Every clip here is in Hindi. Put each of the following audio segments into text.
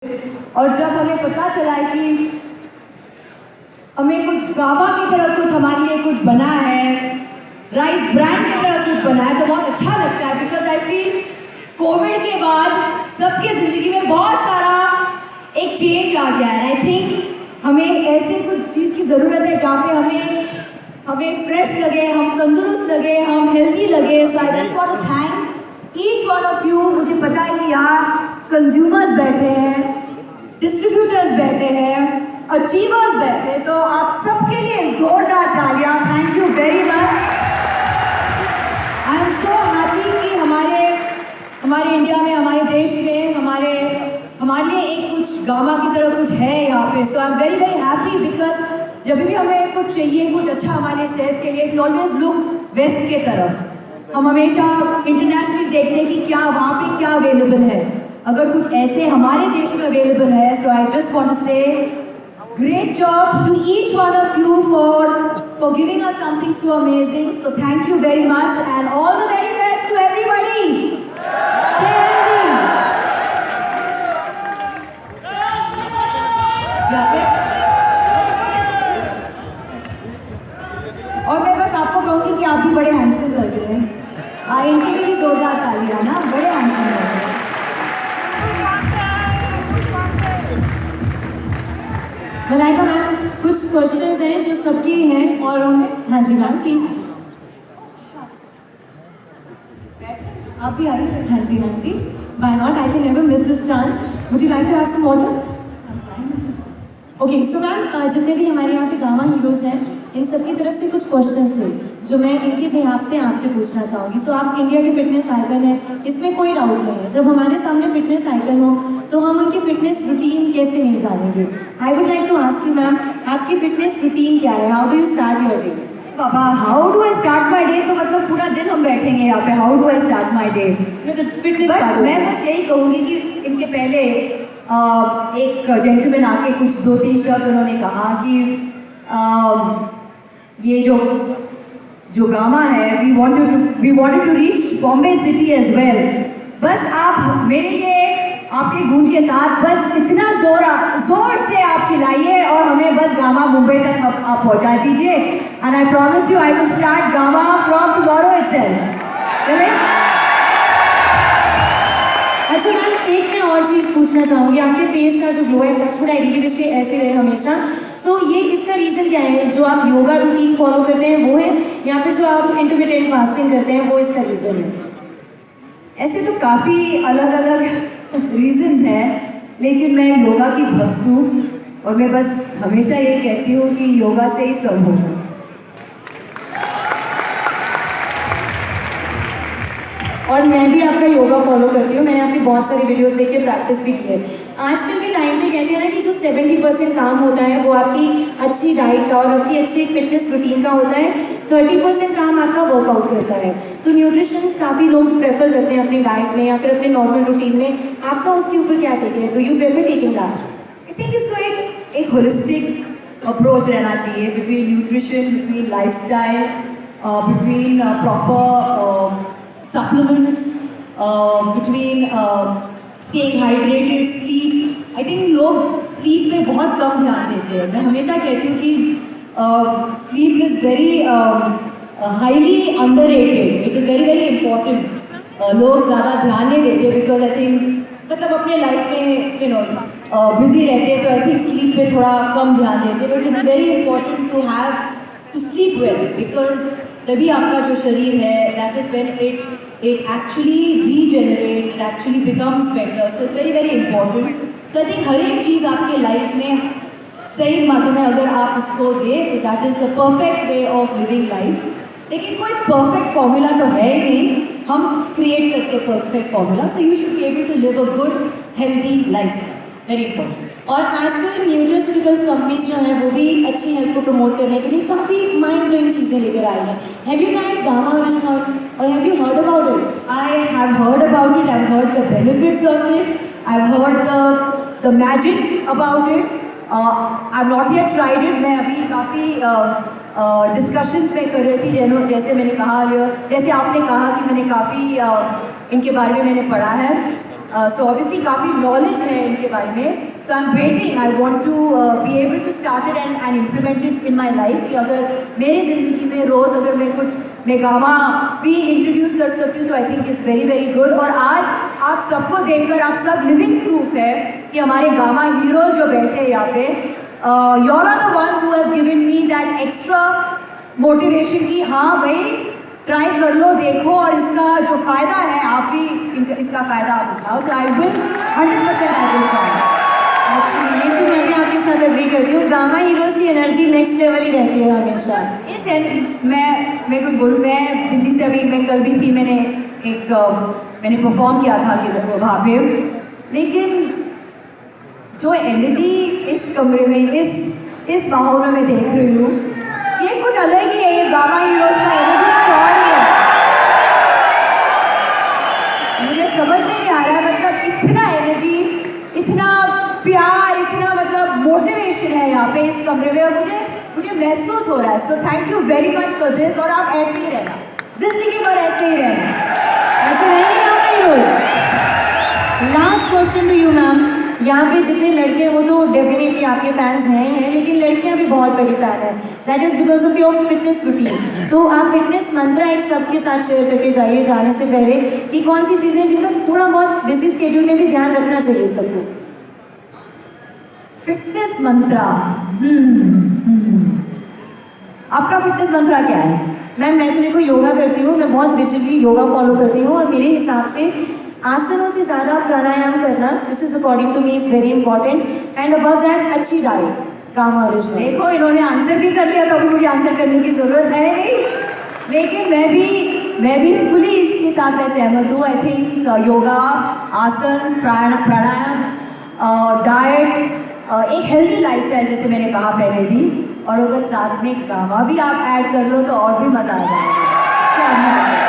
और जब हमें पता चला कि हमें कुछ गावा की तरह कुछ हमारे लिए कुछ बना है, राइस ब्रांड की तरह कुछ बना है, तो बहुत अच्छा लगता है। बिकॉज आई फील कोविड के बाद सबके जिंदगी में बहुत सारा एक चेंज आ गया है। आई थिंक हमें ऐसे कुछ चीज़ की ज़रूरत है जहाँ पे हमें फ्रेश लगे, हम तंदुरुस्त लगे, हम हेल्दी लगे। So I just want to thank each one of you. मुझे पता है कि यहाँ कंज्यूमर्स बैठे हैं, डिस्ट्रीब्यूटर्स बैठे हैं, अचीवर्स बैठे हैं, तो आप सबके लिए जोरदार तालियां। Thank you very much. I am so happy कि हमारे इंडिया में, हमारे देश में हमारे लिए एक कुछ गामा की तरह कुछ है यहाँ पे। So I am very very happy because जब भी हमें कुछ चाहिए, कुछ अच्छा हमारे सेहत के लिए, वी ऑलवेज लुक वेस्ट के तरफ। हम हमेशा इंटरनेशनली देखते हैं कि क्या वहाँ पे क्या अवेलेबल है। अगर कुछ ऐसे हमारे देश में अवेलेबल है, सो आई जस्ट वांट टू से great job to each one of you for giving us something so amazing. So thank you very much and all the very best to everybody. Stay healthy. और मैं बस आपको कहूँगी कि आप भी बड़े हैंडसम लग रहे हैं। इनके लिए भी जोरदार तालियां ना, बड़े हैंडसम लग रहे हैं। मलाइका मैम, कुछ क्वेश्चंस हैं जो सबके हैं और हाँ जी मैम प्लीज। आप भी आइए। हाँ जी why not, I can never miss this chance. Would you like to have some water? Okay so ma'am, जितने भी हमारे यहाँ पे गामा हीरोज हैं, इन सबकी तरफ से कुछ क्वेश्चंस थे जो मैं इनके बिहाफ से आपसे पूछना चाहूँगी। सो आप इंडिया के फिटनेस आइकन हैं, इसमें कोई डाउट नहीं है। जब हमारे सामने फिटनेस आइकन हो तो हम उनकी फिटनेस रूटीन कैसे नहीं जानेंगे। I would like to ask you ma'am, आपकी फिटनेस रूटीन क्या है? How do you start your day? बाबा, how do I start my day? तो मतलब पूरा दिन हम बैठेंगे यहाँ पे। How do I start my day? Fitness मैं बस यही कहूँगी कि इनके पहले एक जेंटलमैन आके कुछ 2-3 शब्द उन्होंने कहा कि ये जो गामा है, we wanted to reach Bombay city as well. बस आप मेरे लिए आपके गूंज के साथ बस इतना जोर से आप खिलाइए और हमें बस गामा मुंबई तक आप पहुंचा दीजिए। And I promise you I will start gamma from tomorrow itself. चले? अच्छा मैम, एक मैं और चीज़ पूछना चाहूँगी। आपके फेस का जो ग्लो है, टचवुड आई विश ऐसे रहे हमेशा। सो ये इसका रीज़न क्या है? जो आप योगा रूटीन फॉलो करते हैं वो है, या फिर जो आप इंटरमिटेंट फास्टिंग करते हैं वो इसका रीज़न है? ऐसे तो काफ़ी अलग अलग रीजंस हैं, लेकिन मैं योगा की भक्त हूँ और मैं बस हमेशा ये कहती हूँ कि योगा से ही सब होगा। और मैं भी आपका योगा फॉलो करती हूँ। मैंने आपकी बहुत सारी वीडियोस देख के प्रैक्टिस भी की है। आजकल के टाइम पे कहते हैं ना कि जो 70% काम होता है वो आपकी अच्छी डाइट का और आपकी अच्छी फिटनेस रूटीन का होता है, 30% काम आपका वर्कआउट करता है। तो न्यूट्रिशनिस्ट काफ़ी लोग प्रेफर करते हैं अपनी डाइट में या फिर अपने नॉर्मल रूटीन में। आपका उसके ऊपर क्या टेक है? Do you prefer taking that? I think इसको एक होलिस्टिक अप्रोच रहना चाहिए between nutrition, between lifestyle, between proper supplements, between staying hydrated, sleep. I think लोग sleep पे बहुत कम ध्यान देते हैं। मैं हमेशा कहती हूँ कि sleep is very highly underrated. It is very very important. लोग ज़्यादा ध्यान नहीं देते because I think मतलब अपने लाइफ में बिजी रहते हैं, तो I think sleep पे थोड़ा कम ध्यान देते हैं। But it is very important to have to sleep well because तभी आपका जो शरीर है, that is when it actually regenerates, it actually becomes better. So it's very very important. So I think हर एक चीज़ आपके लाइफ में सही माध्यम में अगर आप उसको दें, तो that is the perfect way of living life. लेकिन कोई perfect formula तो है ही नहीं, हम create करते हैं perfect formula. So you should be able to live a good healthy lifestyle. Very important. और आजकल न्यूट्रिस्टिकल्स कंपनीज जो हैं वो भी अच्छी हेल्थ को प्रमोट करने के लिए काफ़ी माइंड ब्लोइंग चीज़ें लेकर आई हैं। Have you tried gamma original और have you heard about it? I have heard about it. I've heard the benefits of it. I've heard the magic about it. I've not yet tried it. मैं अभी काफ़ी डिस्कशंस में कर रही थी, जैसे मैंने कहा, जैसे आपने कहा कि मैंने काफ़ी इनके बारे में मैंने पढ़ा है। सो ऑब्वियसली काफ़ी नॉलेज है इनके बारे में. So I am waiting, I want to be able to start it and implement it in my life. कि अगर मेरी ज़िंदगी में रोज़ अगर मैं कुछ गामा भी इंट्रोड्यूस कर सकती हूँ तो I think it's very very good. और आज आप सबको देखकर आप सब लिविंग प्रूफ है कि हमारे गामा हीरोज जो बैठे हैं यहाँ पे, you are the ones who have given me that extra motivation कि हाँ भाई ट्राई कर लो, देखो, और इसका जो फ़ायदा है आप भी इसका फ़ायदा आप उठाओ. So I will 100% I will try. Actually ये तो मैं भी आपके साथ एग्री करती हूँ. गामा हीरोज की एनर्जी नेक्स्ट लेवल ही रहती है हमेशा. मैं कुछ बोलूँ, मैं दिल्ली से अभी मैं कल भी थी, मैंने परफॉर्म किया था कि वहाँ पे, लेकिन जो एनर्जी इस कमरे में इस माहौल में मैं देख रही हूँ ये कुछ अलग ही है. ये गामा हीरोज का एनर्जी कुछ और ही है. मुझे समझ में नहीं आ रहा है, मतलब इतना एनर्जी, इतना प्यार, इतना मतलब मोटिवेशन है यहाँ पे इस कमरे में, और मुझे महसूस हो रहा है. So thank you very much for this. और आप ऐसे ही रहना, जिंदगी भर ऐसे ही रहना, ऐसे रहेंगे गामा heroes. Last question to you ma'am. यहाँ पे जितने लड़के हैं वो तो डेफिनेटली आपके फैंस हैं ही हैं, लेकिन लड़कियाँ भी बहुत बड़ी फैन है. That is because of your fitness routine. तो आप फिटनेस मंत्रा एक सबके साथ शेयर करके जाइए जाने से पहले कि कौन सी चीज़ें जिनका थोड़ा बहुत बिजी स्केड्यूल में भी ध्यान रखना चाहिए सबको. फिटनेस मंत्रा. आपका फिटनेस मंत्रा क्या है? मैम मैं तो देखो योगा करती हूँ, मैं बहुत रिजिडली योगा फॉलो करती हूँ, और मेरे हिसाब से आसनों से ज़्यादा प्राणायाम करना, this is according to me is very important. And about that अच्छी डाइट. गामा ओरिजिनल. देखो इन्होंने आंसर भी कर लिया, तो अभी मुझे आंसर करने की ज़रूरत है नहीं, लेकिन मैं भी फुली इसके साथ मैं सहमत हूँ. आई थिंक योगा, आसन, प्राणायाम, डाइट, एक हेल्दी लाइफस्टाइल जैसे मैंने कहा पहले भी, और अगर साथ में गामा भी आप ऐड कर लो तो और भी मज़ा आ जाएगा. क्या बात है.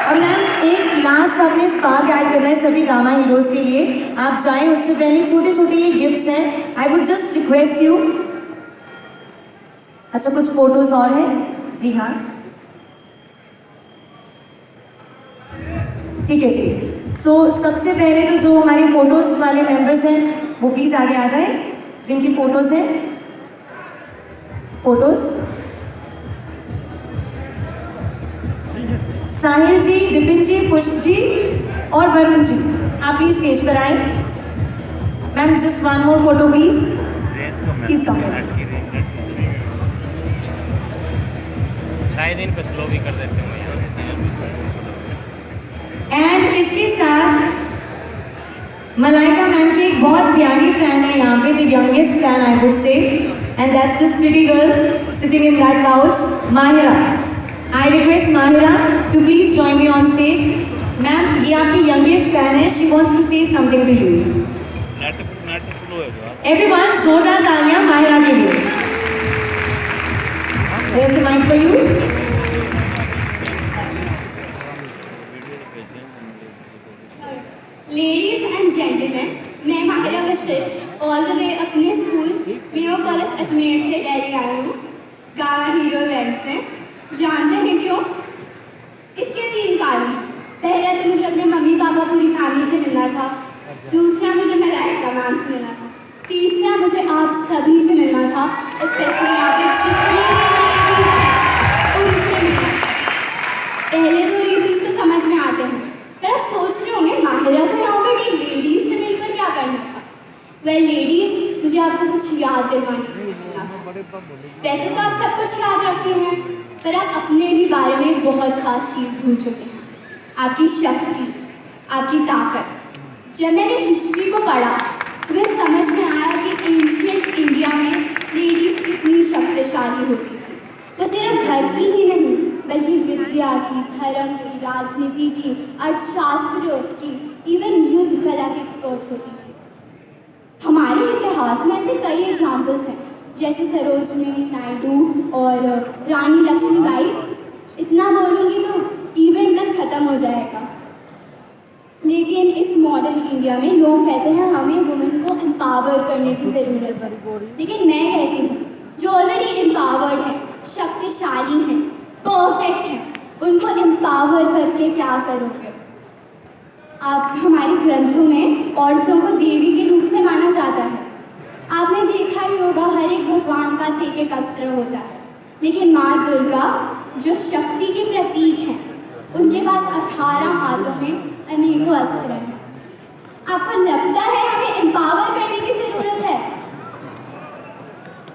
और मैम एक लास्ट आपने स्पार्क ऐड करना है सभी गामा हीरोज के लिए. आप जाएं उससे पहले छोटे छोटे ये गिफ्ट्स हैं. I would just request you. अच्छा कुछ फोटोज और हैं. जी हाँ ठीक है जी. सो सबसे पहले तो जो हमारे फोटोज वाले मेंबर्स हैं वो प्लीज आगे आ जाएं जिनकी फोटोज हैं. फोटोज साहिल जी, दिपिन जी, पुष्प जी और वरुण जी, आप प्लीज स्टेज पर आए. Ma'am just one more photo please. Please come. शायद इनको स्लो भी कर देते हैं. एंड इसके साथ मलाइका मैम की एक बहुत प्यारी फैन है यहाँ पे, the youngest fan I would say, and that's this pretty girl sitting in that couch, Mahira. I request Mahira to please join me on stage. Ma'am ये आपकी यंगेस्ट फैन है, she wants to say something to you. Net slow है क्या? एवरीवन जोरदार तालियां माहिरा के लिए. There's the mic for you. Ladies and gentlemen, मैं Mahira Vashishtha all the way अपने स्कूल मेयो कॉलेज अजमेर से दिल्ली आई हूँ गाना हीरो इवेंट में. जानते हैं क्यों? इसके 3 कारण. पहला तो मुझे अपने मम्मी पापा पूरी फैमिली से मिलना था. दूसरा मुझे मलाइका मैम से मिलना था. तीसरा मुझे आप सभी से मिलना था, स्पेशली यहाँ पे जितनी भी लेडीज हैं उनसे मिलना था. पहले 2 रीजन तो समझ में आते हैं, पर आप सोच रहे होंगे माहिरा को यहाँ पर लेडीज से मिलकर क्या करना था. वेल लेडीज, मुझे आपको कुछ याद दिलवाने के लिए मिलना था. वैसे तो आप सब कुछ याद रखते हैं, पर आप अपने भी बारे में बहुत खास चीज़ भूल चुके हैं, आपकी शक्ति, आपकी ताकत. जब मैंने हिस्ट्री को पढ़ा तो मुझे समझ में आया कि एंशियंट इंडिया में लेडीज़ कितनी शक्तिशाली होती थी. वो सिर्फ घर की ही नहीं बल्कि विद्या की, धर्म की, राजनीति की, अर्थशास्त्रों की, इवन युद्ध कला की एक्सपर्ट होती थी. हमारे इतिहास में ऐसे कई एग्जाम्पल्स हैं, जैसे सरोजनी नायडू और रानी लक्ष्मीबाई. इतना बोलूँगी तो इवेंट तक ख़त्म हो जाएगा. लेकिन इस मॉडर्न इंडिया में लोग कहते हैं हमें वुमेन को एम्पावर करने की ज़रूरत है, लेकिन मैं कहती हूँ जो ऑलरेडी एम्पावर्ड है, शक्तिशाली हैं, परफेक्ट हैं, उनको एम्पावर करके क्या करोगे? आप हमारे ग्रंथों में औरतों को देवी के रूप से माना जाता है। आपने देखा ही होगा हर एक भगवान का एक एक अस्त्र होता है, लेकिन माँ दुर्गा जो शक्ति के प्रतीक हैं, उनके पास 18 हाथों में अनेकों अस्त्र हैं। आपको लगता है हमें एम्पावर करने की जरूरत है?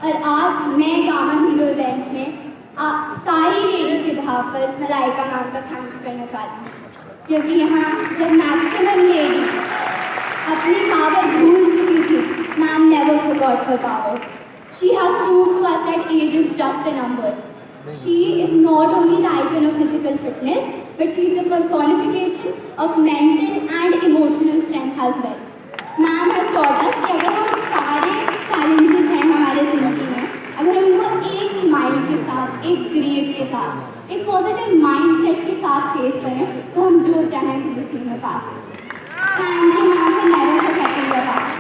और आज मैं गामा हीरो इवेंट में सारी लेडीज के बिहाफ पर मलाइका मैम का थैंक्स करना चाहती हूँ, क्योंकि यहाँ जब मैक्सिमम लेडीज अपनी पावर भूल चुकी थी, ma'am never forgot her power. She has proved to us that age is just a number. She is not only the icon of physical fitness, but she is the personification of mental and emotional strength as well. Ma'am has taught us कि अगर हम सारे challenges हैं हमारे जिंदगी में, अगर हम उनको एक स्माइल के साथ, एक ग्रेस के साथ, एक पॉजिटिव माइंडसेट के साथ फेस करें, तो हम जो चाहें जिंदगी में पा सकते हैं. Thank you, ma'am, for never forgetting your power.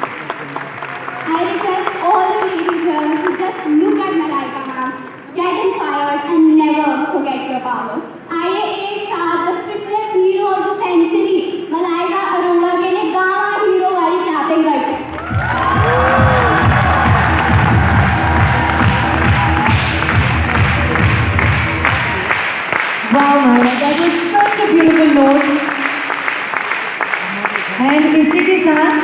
I request all the ladies here to just look at Malaika ma'am, get inspired, and never forget your power. आइए एक साथ the fitness hero of the century, Malaika Arora के लिए गामा हीरो वाली क्लैपिंग करते हैं. Wow, Mala, that was such a beautiful note. And इसी के साथ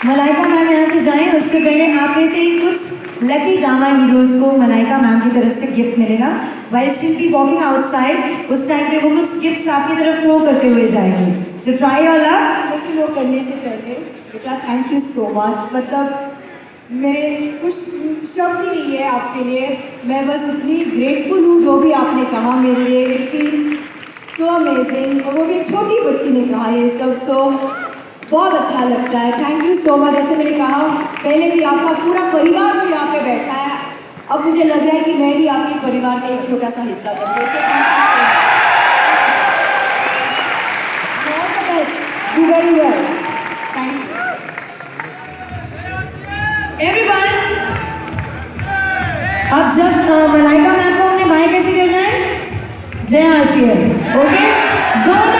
मलाइका मैम यहाँ से जाएं, उससे पहले आप में से कुछ लकी गामा हीरोज को मलाइका मैम की तरफ से गिफ्ट मिलेगा. While she'll be walking outside, उस टाइम पे वो कुछ गिफ्ट्स आपकी तरफ थ्रो करते हुए जाएंगी. So try your luck. लेकिन वो करने से पहले बेटा थैंक यू सो मच. मतलब मेरे कुछ शब्द ही नहीं है आपके लिए. मैं बस इतनी ग्रेटफुल हूँ जो भी आपने कहा मेरे लिए. It feels so amazing. और वो भी एक छोटी बच्ची ने कहा ये सब, सो बहुत अच्छा लगता है. Thank you so much. जैसे मैंने कहा पहले भी, आपका पूरा परिवार भी यहाँ पे बैठा है. अब मुझे लग रहा है कि मैं भी आपके परिवार का एक छोटा सा हिस्सा बनूँ. All the best. Do very well. Thank you. Everyone, अब जब मलाइका मैम को हमने बाय कैसे करना है, जय आसियर. ओके, जोर